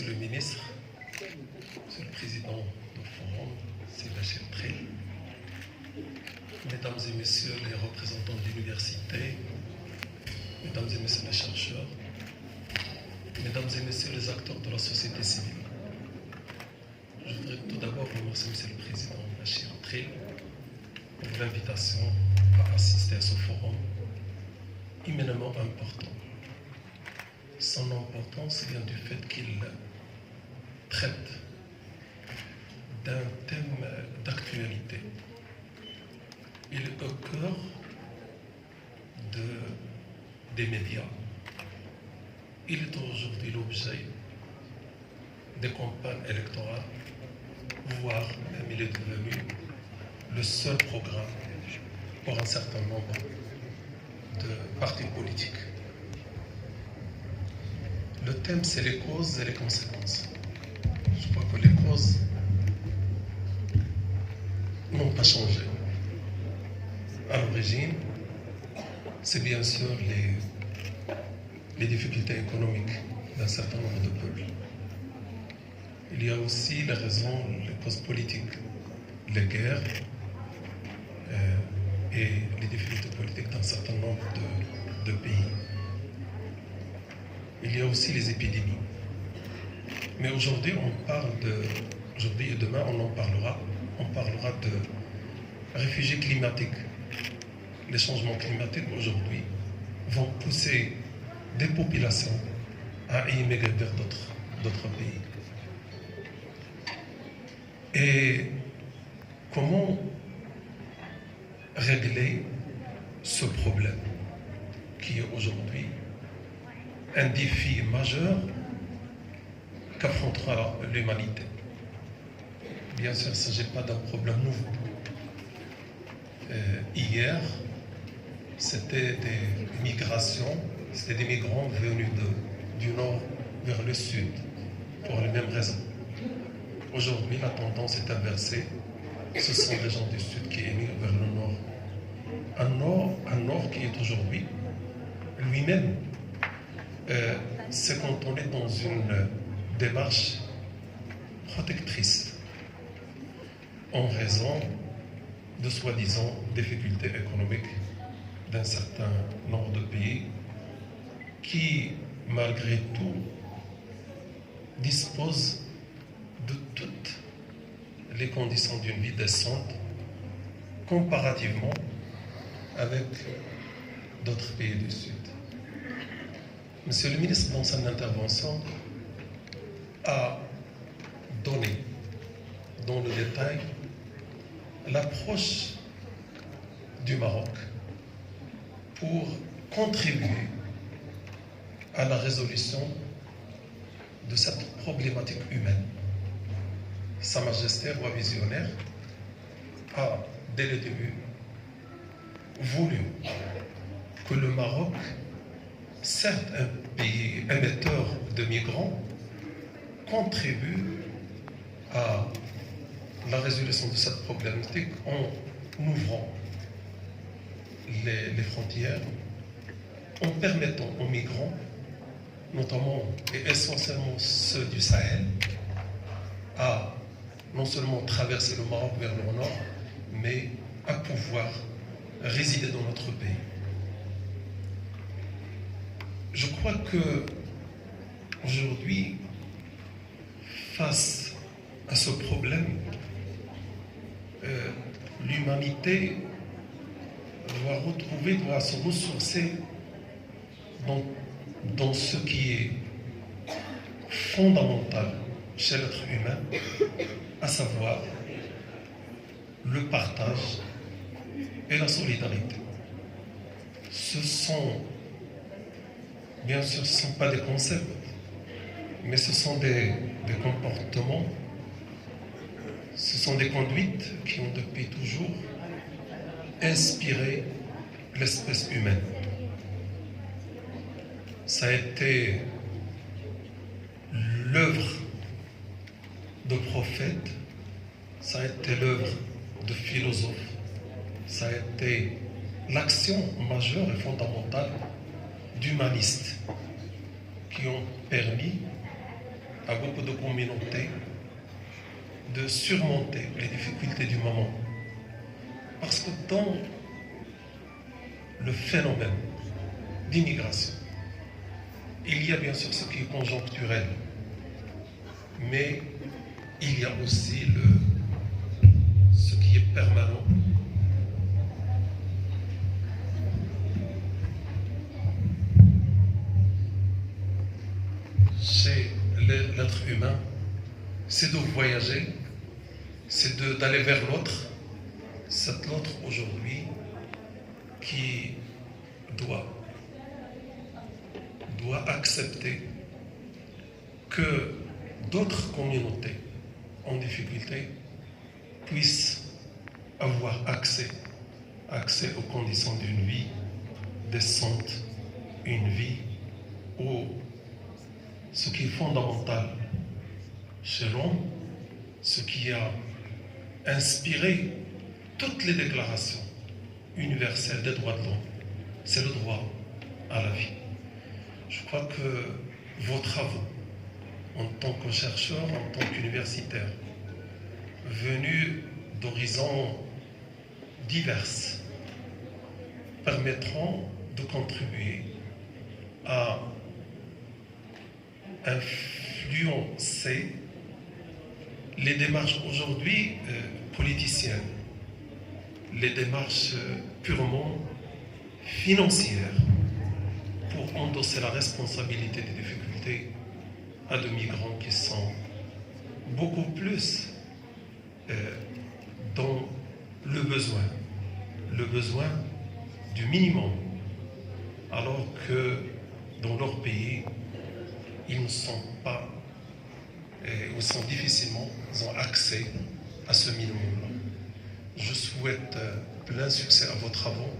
Monsieur le ministre, Monsieur le Président du Forum, Sébastien Tré, Mesdames et Messieurs les représentants d'université, Mesdames et Messieurs les chercheurs, Mesdames et Messieurs les acteurs de la société civile, je voudrais tout d'abord remercier Monsieur le Président Bachir Tré pour l'invitation à assister à ce forum éminemment important. Son importance vient du fait qu'il traite d'un thème d'actualité. Il est au cœur des médias. Il est aujourd'hui l'objet des campagnes électorales, voire même il est devenu le seul programme pour un certain nombre de partis politiques. Le thème, c'est les causes et les conséquences. Je crois que les causes n'ont pas changé. À l'origine, c'est bien sûr les difficultés économiques d'un certain nombre de peuples. Il y a aussi les raisons, les causes politiques, les guerres et les difficultés politiques d'un certain nombre de pays. Il y a aussi les épidémies. Mais aujourd'hui, aujourd'hui et demain, on parlera de réfugiés climatiques. Les changements climatiques aujourd'hui vont pousser des populations à immigrer vers d'autres pays. Et comment régler ce problème qui est aujourd'hui un défi majeur qu'affrontera l'humanité? Bien sûr, il ne s'agit pas d'un problème nouveau. Hier, c'était des migrations, c'était des migrants venus du nord vers le sud pour les mêmes raisons. Aujourd'hui, la tendance est inversée. Ce sont les gens du sud qui émigrent vers le nord. Un nord qui est aujourd'hui lui-même s'est cantonné dans une démarche protectrice en raison de soi-disant difficultés économiques d'un certain nombre de pays qui, malgré tout, disposent de toutes les conditions d'une vie décente comparativement avec d'autres pays du Sud. Monsieur le ministre, dans son intervention, a donné dans le détail l'approche du Maroc pour contribuer à la résolution de cette problématique humaine. Sa Majesté, roi visionnaire, a, dès le début, voulu que le Maroc, certes un pays émetteur de migrants, contribue à la résolution de cette problématique en ouvrant les frontières, en permettant aux migrants, notamment et essentiellement ceux du Sahel, à non seulement traverser le Maroc vers le nord, mais à pouvoir résider dans notre pays. Je crois que aujourd'hui, face à ce problème, l'humanité doit se ressourcer dans ce qui est fondamental chez l'être humain, à savoir le partage et la solidarité. Bien sûr, ce ne sont pas des concepts, mais ce sont des comportements, ce sont des conduites qui ont depuis toujours inspiré l'espèce humaine. Ça a été l'œuvre de prophètes, ça a été l'œuvre de philosophes, ça a été l'action majeure et fondamentale d'humanistes qui ont permis à beaucoup de communautés de surmonter les difficultés du moment. Parce que dans le phénomène d'immigration, il y a bien sûr ce qui est conjoncturel, mais il y a aussi ce qui est permanent. Chez l'être humain, c'est de voyager, c'est d'aller vers l'autre, cet autre aujourd'hui qui doit accepter que d'autres communautés en difficulté puissent avoir accès aux conditions d'une vie décente, une vie où ce qui est fondamental chez l'homme, ce qui a inspiré toutes les déclarations universelles des droits de l'homme, c'est le droit à la vie. Je crois que vos travaux, en tant que chercheur, en tant qu'universitaire, venus d'horizons divers, permettront de contribuer à influencer les démarches aujourd'hui politiciennes, les démarches purement financières pour endosser la responsabilité des difficultés à des migrants qui sont beaucoup plus dans le besoin du minimum, alors que dans leur pays, ils ne sont pas, ils sont difficilement, ils ont accès à ce minimum-là. Je souhaite plein succès à vos travaux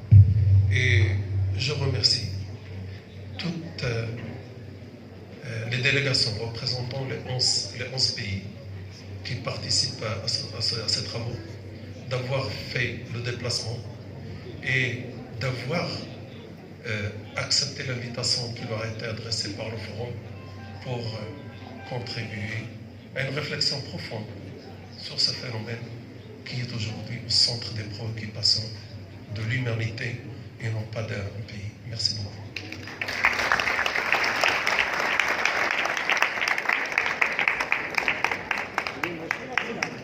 et je remercie toutes les délégations représentant les 11 pays qui participent à ces travaux, d'avoir fait le déplacement et d'avoir accepté l'invitation qui leur a été adressée par le Forum pour contribuer à une réflexion profonde sur ce phénomène qui est aujourd'hui au centre des préoccupations de l'humanité et non pas d'un pays. Merci beaucoup.